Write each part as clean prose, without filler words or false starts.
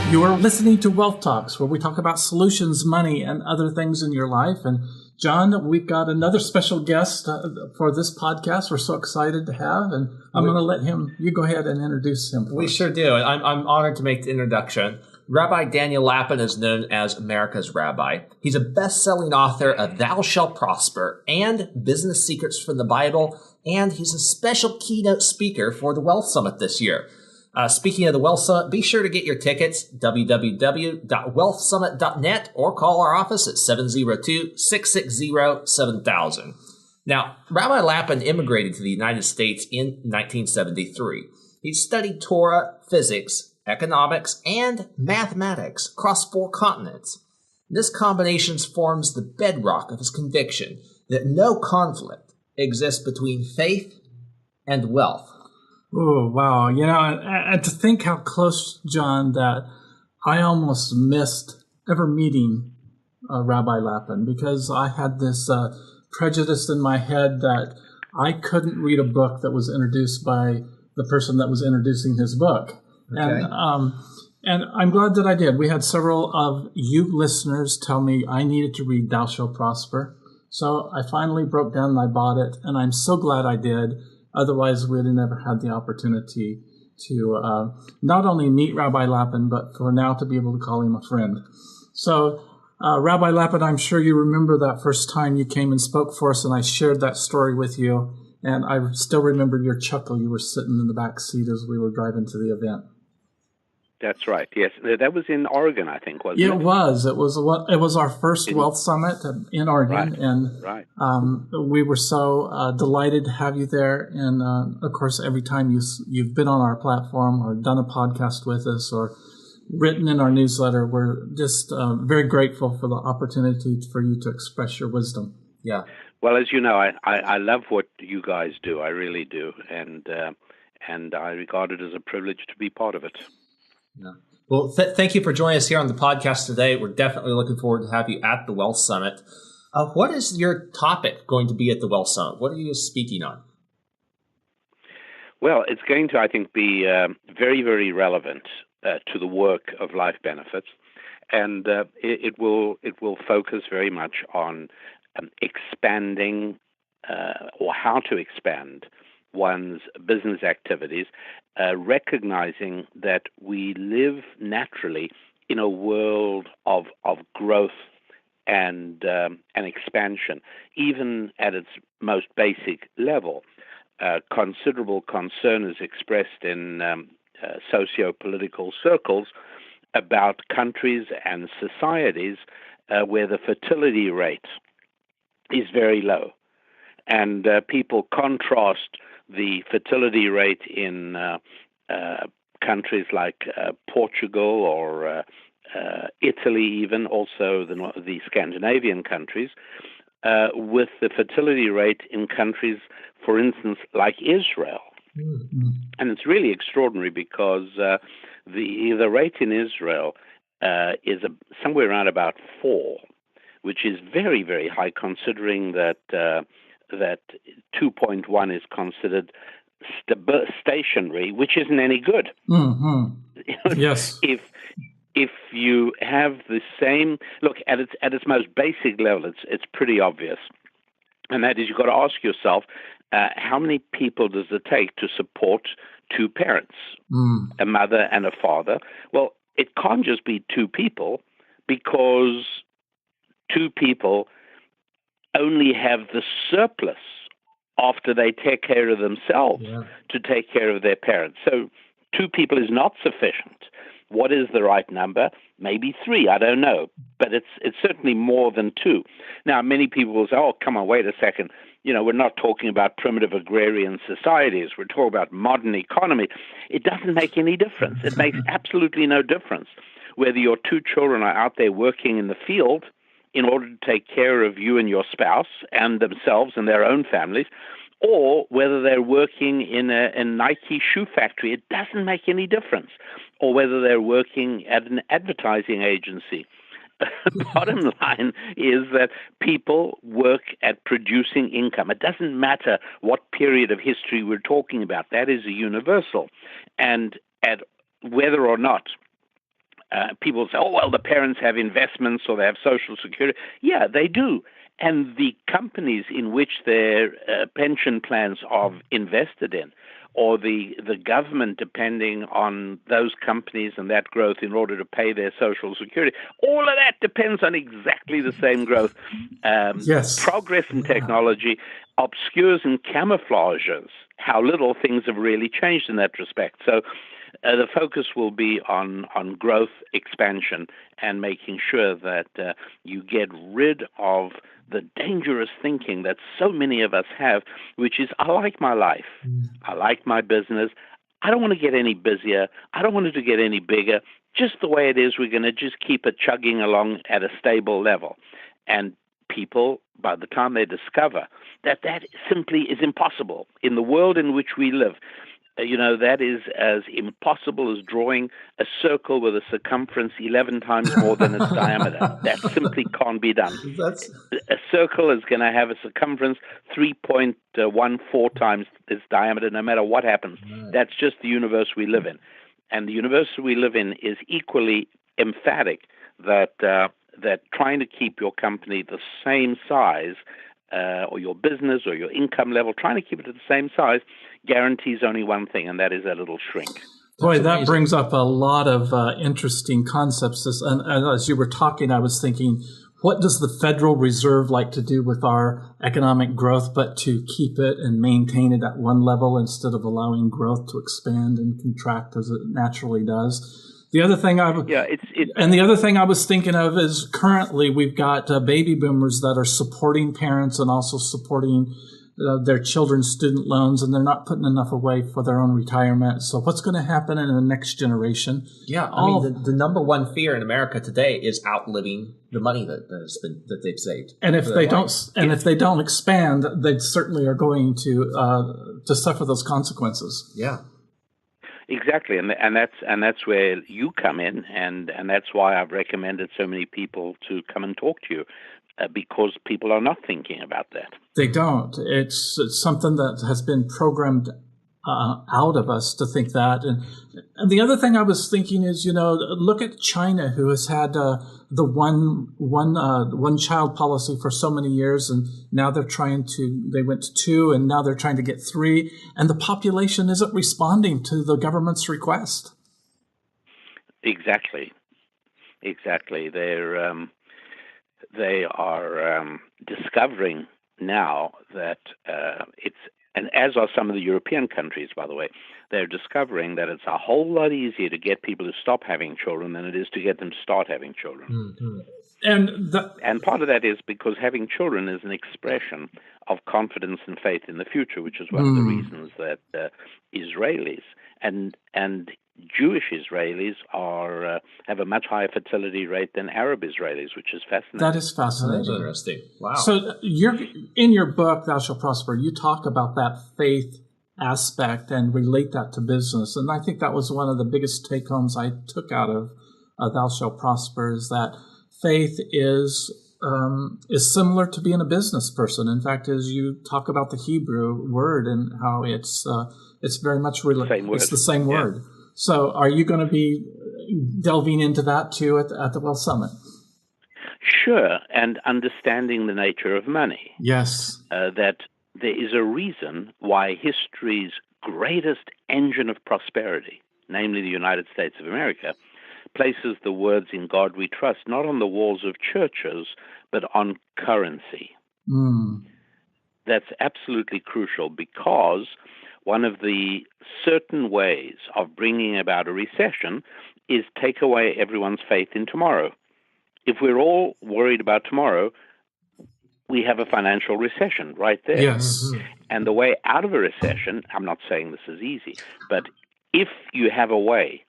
You are listening to Wealth Talks, where we talk about solutions, money, and other things in your life. And John, we've got another special guest for this podcast. We're so excited to have, and I'm going to let you go ahead and introduce him. We sure do. I'm honored to make the introduction. Rabbi Daniel Lapin is known as America's Rabbi. He's a best-selling author of Thou Shalt Prosper and Business Secrets from the Bible, and he's a special keynote speaker for the Wealth Summit this year. Speaking of the Wealth Summit, be sure to get your tickets, www.wealthsummit.net, or call our office at 702-660-7000. Now, Rabbi Lapin immigrated to the United States in 1973. He studied Torah, physics, economics, and mathematics across 4 continents. This combination forms the bedrock of his conviction that no conflict exists between faith and wealth. Oh, wow. You know, and to think how close, John, that I almost missed ever meeting Rabbi Lapin, because I had this prejudice in my head that I couldn't read a book that was introduced by the person that was introducing his book. Okay. And I'm glad that I did. We had several of you listeners tell me I needed to read Thou Shalt Prosper. So I finally broke down and I bought it, and I'm so glad I did. Otherwise, we'd have never had the opportunity to not only meet Rabbi Lapin, but for now to be able to call him a friend. So, Rabbi Lapin, I'm sure you remember that first time you came and spoke for us, and I shared that story with you. And I still remember your chuckle. You were sitting in the back seat as we were driving to the event. That's right. Yes, that was in Oregon, I think, wasn't it? It was. It was our first Wealth Summit in Oregon, right. And we were so delighted to have you there. And of course, every time you've been on our platform or done a podcast with us or written in our newsletter, we're just very grateful for the opportunity for you to express your wisdom. Yeah. Well, as you know, I love what you guys do. I really do, and I regard it as a privilege to be part of it. Yeah. Well, thank you for joining us here on the podcast today. We're definitely looking forward to have you at the Wealth Summit. What is your topic going to be at the Wealth Summit? What are you speaking on? Well, it's going to, I think, be very, very relevant to the work of Life Benefits, and it will focus very much on expanding or how to expand one's business activities, recognizing that we live naturally in a world of growth and expansion, even at its most basic level. Considerable concern is expressed in socio-political circles about countries and societies where the fertility rate is very low. And people contrast the fertility rate in countries like Portugal or Italy, even also the Scandinavian countries, with the fertility rate in countries, for instance, like Israel. Mm-hmm. And it's really extraordinary because the rate in Israel is somewhere around about 4, which is very, very high, considering that 2.1 is considered stationary, which isn't any good. Mm-hmm. Yes. If you have the same look at its most basic level, it's pretty obvious, and that is you've got to ask yourself, how many people does it take to support 2 parents, a mother and a father? Well, it can't just be 2 people, because 2 people only have the surplus after they take care of themselves to take care of their parents. So 2 people is not sufficient. What is the right number? Maybe 3, I don't know. But it's certainly more than 2. Now, many people will say, oh, come on, wait a second. You know, we're not talking about primitive agrarian societies. We're talking about modern economy. It doesn't make any difference. It makes absolutely no difference whether your 2 children are out there working in the field in order to take care of you and your spouse and themselves and their own families, or whether they're working in a Nike shoe factory. It doesn't make any difference. Or whether they're working at an advertising agency. Bottom line is that people work at producing income. It doesn't matter what period of history we're talking about. That is a universal. And at whether or not People say, oh, well, the parents have investments or they have Social Security. Yeah, they do. And the companies in which their pension plans are invested in, or the government depending on those companies and that growth in order to pay their Social Security, all of that depends on exactly the same growth. Yes. Progress in technology obscures and camouflages how little things have really changed in that respect. So the focus will be on growth, expansion, and making sure that you get rid of the dangerous thinking that so many of us have, which is, I like my life. I like my business. I don't want to get any busier. I don't want it to get any bigger. Just the way it is, we're going to just keep it chugging along at a stable level. And people, by the time they discover that simply is impossible in the world in which we live, that is as impossible as drawing a circle with a circumference 11 times more than its diameter. That simply can't be done. A circle is going to have a circumference 3.14 times its diameter, no matter what happens. Right. That's just the universe we live in. And the universe we live in is equally emphatic that trying to keep your company the same size, or your business or your income level, trying to keep it at the same size guarantees only one thing, and that is a little shrink. Boy, that brings up a lot of interesting concepts. And as you were talking, I was thinking, what does the Federal Reserve like to do with our economic growth, but to keep it and maintain it at one level instead of allowing growth to expand and contract as it naturally does? The other thing the other thing I was thinking of is currently we've got baby boomers that are supporting parents and also supporting their children's student loans, and they're not putting enough away for their own retirement. So what's going to happen in the next generation? Yeah, I mean, the number one fear in America today is outliving the money that they've saved. And if they don't expand, they certainly are going to suffer those consequences. Yeah. Exactly, and that's where you come in, and that's why I've recommended so many people to come and talk to you, because people are not thinking about that. They don't. It's something that has been programmed out of us to think that. And the other thing I was thinking is, look at China, who has had the one child policy for so many years, and now they went to 2, and now they're trying to get 3, and the population isn't responding to the government's request. Exactly. They are discovering now that and as are some of the European countries, by the way, they're discovering that it's a whole lot easier to get people to stop having children than it is to get them to start having children. Mm-hmm. And part of that is because having children is an expression of confidence and faith in the future, which is one of the reasons that Israelis and Jewish Israelis have a much higher fertility rate than Arab Israelis, which is fascinating. That is fascinating. That's interesting. Wow. So in your book, Thou Shalt Prosper, you talk about that faith aspect and relate that to business. And I think that was one of the biggest take-homes I took out of Thou Shalt Prosper, is that faith is similar to being a business person. In fact, as you talk about the Hebrew word and how it's very much it's the same word. So are you going to be delving into that too at the Wealth Summit? Sure, and understanding the nature of money. Yes. That there is a reason why history's greatest engine of prosperity, namely the United States of America, places the words "In God We Trust" not on the walls of churches, but on currency. That's absolutely crucial, because one of the certain ways of bringing about a recession is take away everyone's faith in tomorrow. If we're all worried about tomorrow, we have a financial recession right there. Yes. And the way out of a recession, I'm not saying this is easy, but if you have a way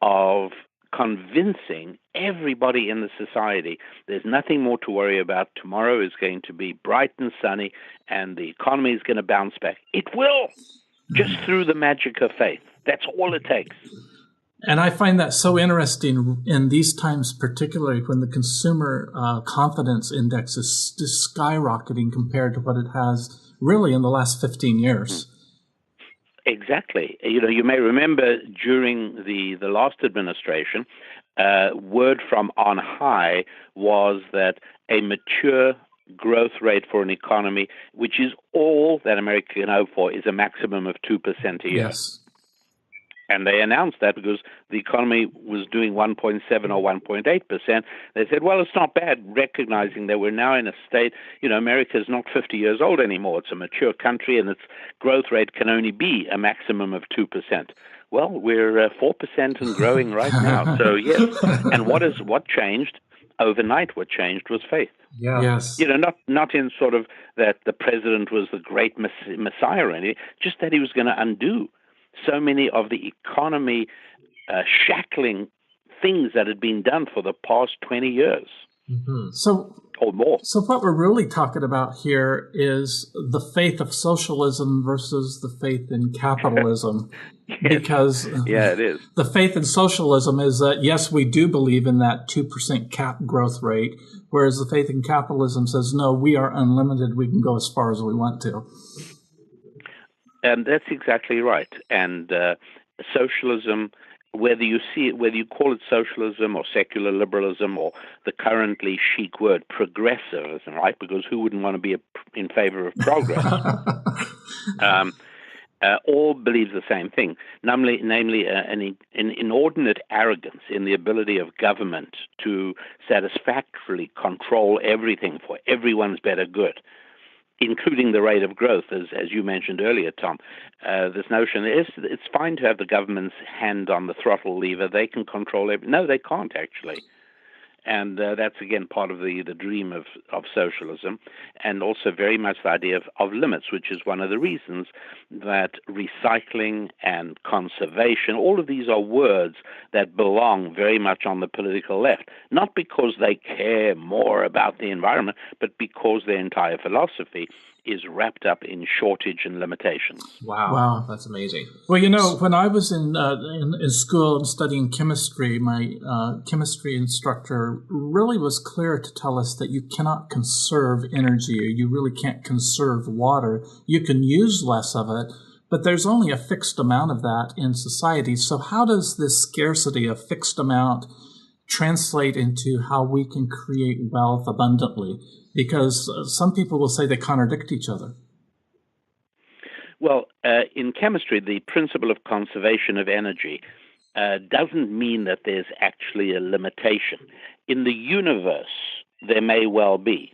of convincing everybody in the society there's nothing more to worry about, tomorrow is going to be bright and sunny, and the economy is going to bounce back, it will, just through the magic of faith. That's all it takes. And I find that so interesting in these times, particularly when the consumer confidence index is skyrocketing compared to what it has really in the last 15 years. Exactly. You may remember during the last administration, word from on high was that a mature growth rate for an economy, which is all that America can hope for, is a maximum of 2% a year. Yes. And they announced that because the economy was doing 1.7 or 1.8%. They said, well, it's not bad, recognizing that we're now in a state, America is not 50 years old anymore. It's a mature country, and its growth rate can only be a maximum of 2%. Well, we're 4% and growing right now. So, yes. And what changed? Overnight, what changed was faith. Yeah. Yes. Not in sort of that the president was the great messiah or anything, just that he was going to undo so many of the economy shackling things that had been done for the past 20 years. Mm-hmm. Or more. So what we're really talking about here is the faith of socialism versus the faith in capitalism. Yes. Because it is. The faith in socialism is that, yes, we do believe in that 2% cap growth rate, whereas the faith in capitalism says, no, we are unlimited. We can go as far as we want to. And that's exactly right. And socialism, whether you call it socialism or secular liberalism or the currently chic word progressivism, right? Because who wouldn't want to be in favor of progress? All believe the same thing, namely an inordinate arrogance in the ability of government to satisfactorily control everything for everyone's better good, including the rate of growth, as you mentioned earlier, Tom. This notion is it's fine to have the government's hand on the throttle lever. They can control everything. No, they can't, actually. And that's, again, part of the dream of socialism, and also very much the idea of limits, which is one of the reasons that recycling and conservation, all of these are words that belong very much on the political left, not because they care more about the environment, but because their entire philosophy is wrapped up in shortage and limitations. Wow. That's amazing. Well, when I was in school and studying chemistry, my chemistry instructor really was clear to tell us that you cannot conserve energy, or you really can't conserve water. You can use less of it, but there's only a fixed amount of that in society. So how does this scarcity of fixed amount translate into how we can create wealth abundantly? Because some people will say they contradict each other. Well, in chemistry, the principle of conservation of energy doesn't mean that there's actually a limitation. In the universe, there may well be,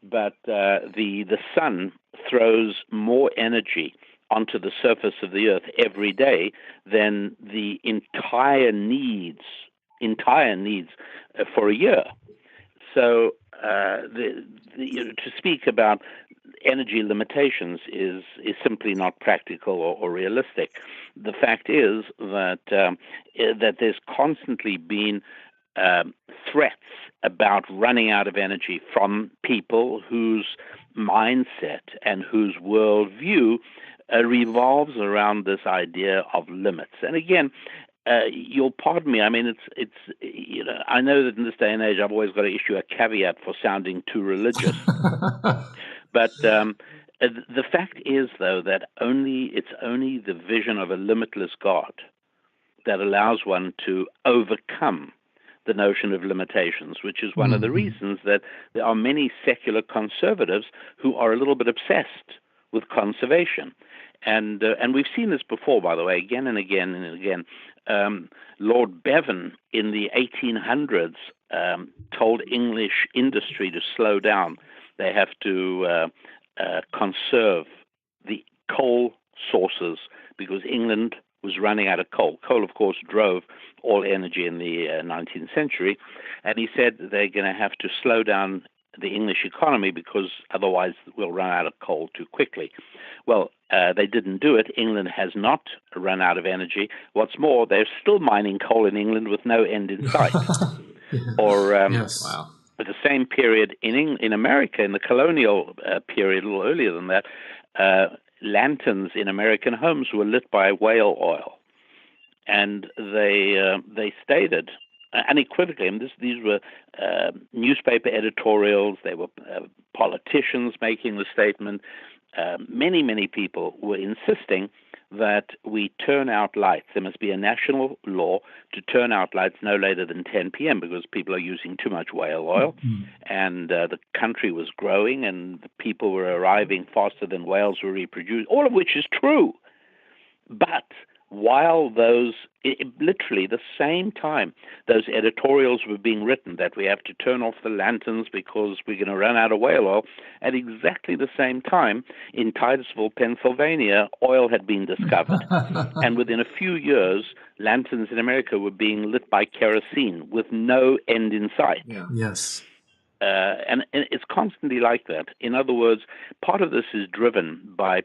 but the sun throws more energy onto the surface of the earth every day than the entire needs for a year. So to speak about energy limitations is simply not practical or realistic. The fact is that there's constantly been threats about running out of energy from people whose mindset and whose worldview revolves around this idea of limits. And again, you'll pardon me. I mean, it's I know that in this day and age, I've always got to issue a caveat for sounding too religious. But the fact is, though, that it's only the vision of a limitless God that allows one to overcome the notion of limitations, which is one of the reasons that there are many secular conservatives who are a little bit obsessed with conservation. And we've seen this before, by the way, again and again and again. Lord Bevan in the 1800s told English industry to slow down. They have to conserve the coal sources because England was running out of coal. Coal, of course, drove all energy in the 19th century. And he said they're going to have to slow down the English economy because otherwise we'll run out of coal too quickly. Well, they didn't do it. England has not run out of energy. What's more, they're still mining coal in England with no end in sight. Or yes. Wow. At the same period in America, in the colonial period, a little earlier than that, lanterns in American homes were lit by whale oil, and they stated unequivocally, and these were newspaper editorials. They were politicians making the statement. many, many people were insisting that we turn out lights. There must be a national law to turn out lights no later than 10 p.m. because people are using too much whale oil, and the country was growing, and the people were arriving faster than whales were reproduced, all of which is true. But while literally the same time those editorials were being written that we have to turn off the lanterns because we're going to run out of whale oil, at exactly the same time in Titusville, Pennsylvania, oil had been discovered. And within a few years, lanterns in America were being lit by kerosene with no end in sight. Yeah. Yes. And it's constantly like that. In other words, part of this is driven by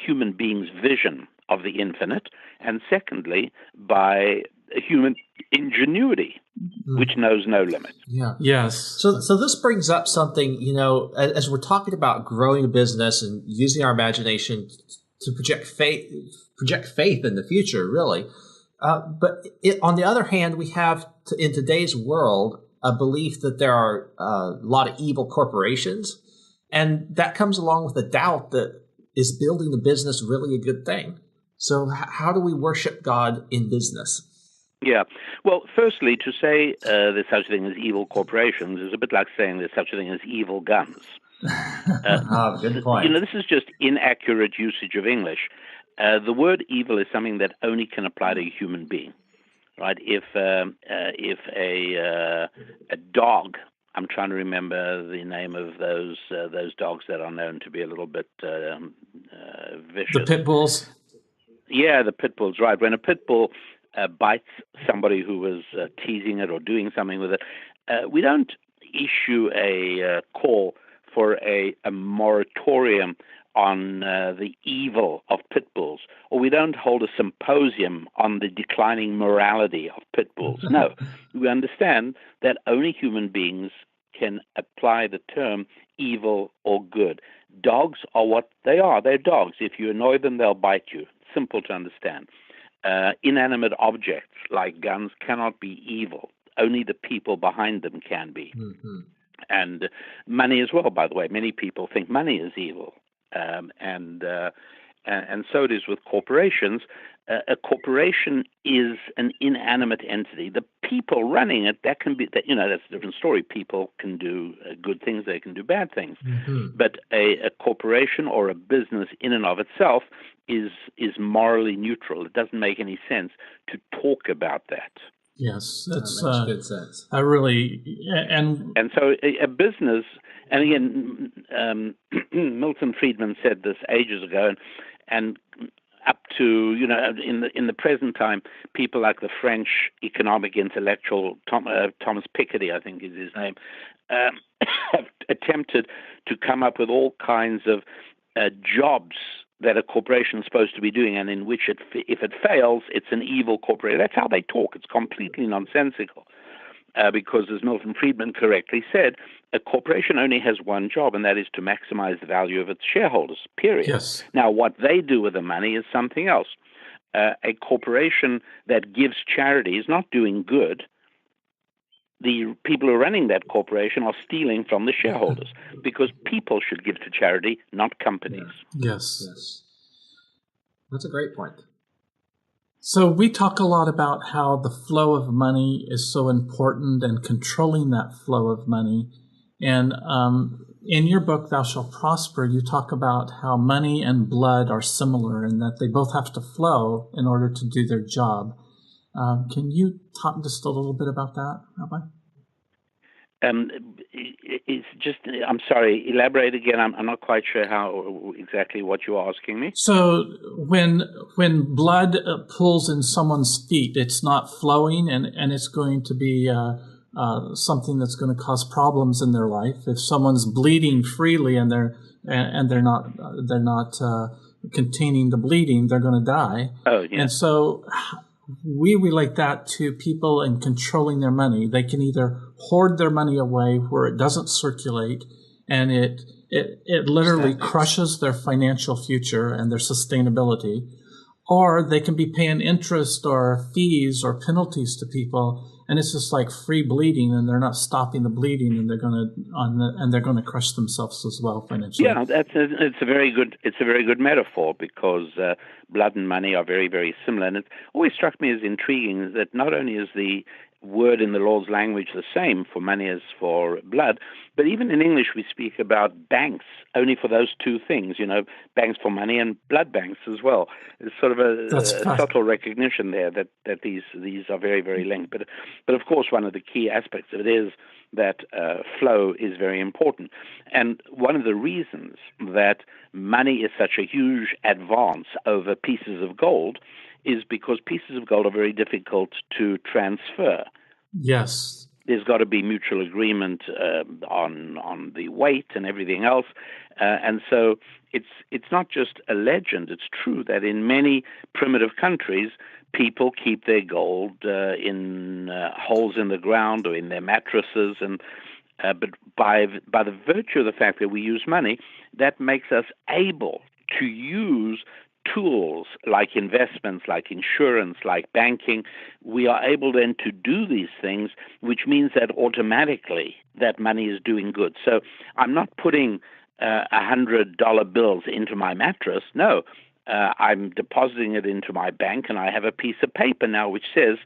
human beings' vision of the infinite, and secondly, by human ingenuity, which knows no limit. Yeah. Yes. So this brings up something, as we're talking about growing a business and using our imagination to project faith in the future, really. But on the other hand, we have, in today's world, a belief that there are a lot of evil corporations, and that comes along with a doubt that is building a business really a good thing? So how do we worship God in business? Yeah. Well, firstly, to say there's such a thing as evil corporations is a bit like saying there's such a thing as evil guns. Good point. This is just inaccurate usage of English. The word evil is something that only can apply to a human being, right? If a dog, I'm trying to remember the name of those dogs that are known to be a little bit vicious. The pit bulls. Yeah, the pit bulls, right. When a pit bull bites somebody who was teasing it or doing something with it, we don't issue a call for a moratorium on the evil of pit bulls, or we don't hold a symposium on the declining morality of pit bulls. No, we understand that only human beings can apply the term evil or good. Dogs are what they are. They're dogs. If you annoy them, they'll bite you. Simple to understand. Inanimate objects like guns cannot be evil. Only the people behind them can be. Mm-hmm. And money as well, by the way. Many people think money is evil. And so it is with corporations. A corporation is an inanimate entity. The people running it, that's a different story. People can do good things, they can do bad things. Mm-hmm. But a corporation or a business in and of itself is morally neutral. It doesn't make any sense to talk about that. Yes, that makes good sense. I really and so a business, and again, Milton Friedman said this ages ago, and up to in the present time, people like the French economic intellectual Thomas Piketty, I think is his name, have attempted to come up with all kinds of jobs that a corporation is supposed to be doing, and in which if it fails, it's an evil corporation. That's how they talk. It's completely nonsensical. Because, as Milton Friedman correctly said, a corporation only has one job, and that is to maximize the value of its shareholders, period. Yes. Now, what they do with the money is something else. A corporation that gives charity is not doing good. The people who are running that corporation are stealing from the shareholders, because people should give to charity, not companies. Yes. That's a great point. So we talk a lot about how the flow of money is so important and controlling that flow of money. And in your book, Thou Shalt Prosper, you talk about how money and blood are similar and that they both have to flow in order to do their job. Can you talk just a little bit about that, Rabbi? It's just, I'm sorry, elaborate again. I'm not quite sure exactly what you're asking me. So when blood pools in someone's feet, it's not flowing, and it's going to be something that's going to cause problems in their life. If someone's bleeding freely and they're not containing the bleeding, they're going to die. Oh, yeah. And so we relate that to people in controlling their money. They can either hoard their money away where it doesn't circulate, and it literally crushes their financial future and their sustainability, or they can be paying interest or fees or penalties to people, and it's just like free bleeding, and they're not stopping the bleeding, and they're going to crush themselves as well financially. Yeah, it's a very good metaphor, because blood and money are very, very similar, and it always struck me as intriguing that not only is the word in the Lord's language the same for money as for blood, but even in English we speak about banks only for those two things, banks for money and blood banks as well. It's sort of a subtle recognition there that these are very, very linked. But of course, one of the key aspects of it is that flow is very important. And one of the reasons that money is such a huge advance over pieces of gold is because pieces of gold are very difficult to transfer. Yes. There's got to be mutual agreement on the weight and everything else. And so it's not just a legend. It's true that in many primitive countries, people keep their gold in holes in the ground or in their mattresses. But by the virtue of the fact that we use money, that makes us able to use tools like investments, like insurance, like banking. We are able then to do these things, which means that automatically that money is doing good. So I'm not putting $100 bills into my mattress. No, I'm depositing it into my bank, and I have a piece of paper now which says,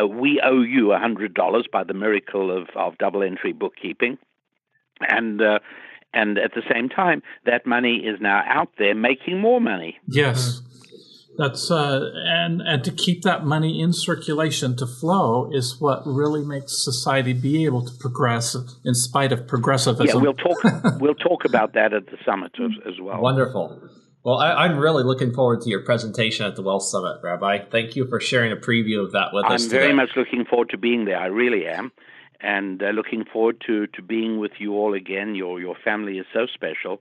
we owe you $100 by the miracle of double entry bookkeeping. And at the same time, that money is now out there making more money. Yes, that's and to keep that money in circulation to flow is what really makes society be able to progress in spite of progressivism. Yeah, we'll talk about that at the summit as well. Wonderful. Well, I'm really looking forward to your presentation at the Wealth Summit, Rabbi. Thank you for sharing a preview of that with us today. I'm very much looking forward to being there. I really am. And looking forward to being with you all again. Your family is so special,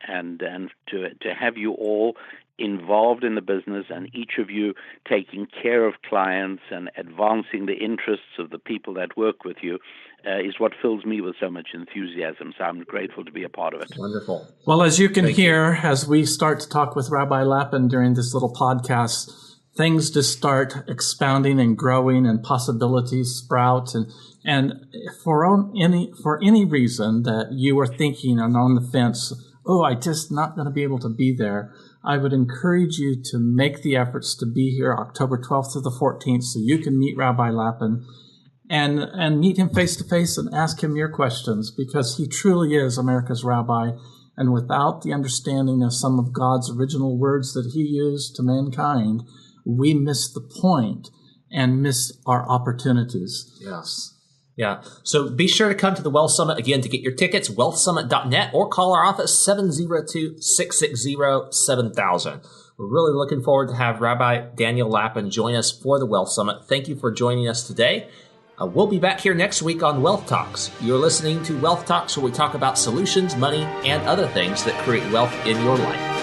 and to have you all involved in the business, and each of you taking care of clients and advancing the interests of the people that work with you is what fills me with so much enthusiasm. So I'm grateful to be a part of it. Wonderful. Well, as you can hear, as we start to talk with Rabbi Lapin during this little podcast, things just start expounding and growing, and possibilities sprout. And for any reason that you are thinking and on the fence, I'm just not going to be able to be there, I would encourage you to make the efforts to be here October 12th to the 14th so you can meet Rabbi Lapin and meet him face to face and ask him your questions, because he truly is America's rabbi. And without the understanding of some of God's original words that he used to mankind, we miss the point and miss our opportunities. Yes. Yeah. So be sure to come to the Wealth Summit again to get your tickets, wealthsummit.net, or call our office 702-660-7000. We're really looking forward to have Rabbi Daniel Lapin join us for the Wealth Summit. Thank you for joining us today. We'll be back here next week on Wealth Talks. You're listening to Wealth Talks, where we talk about solutions, money, and other things that create wealth in your life.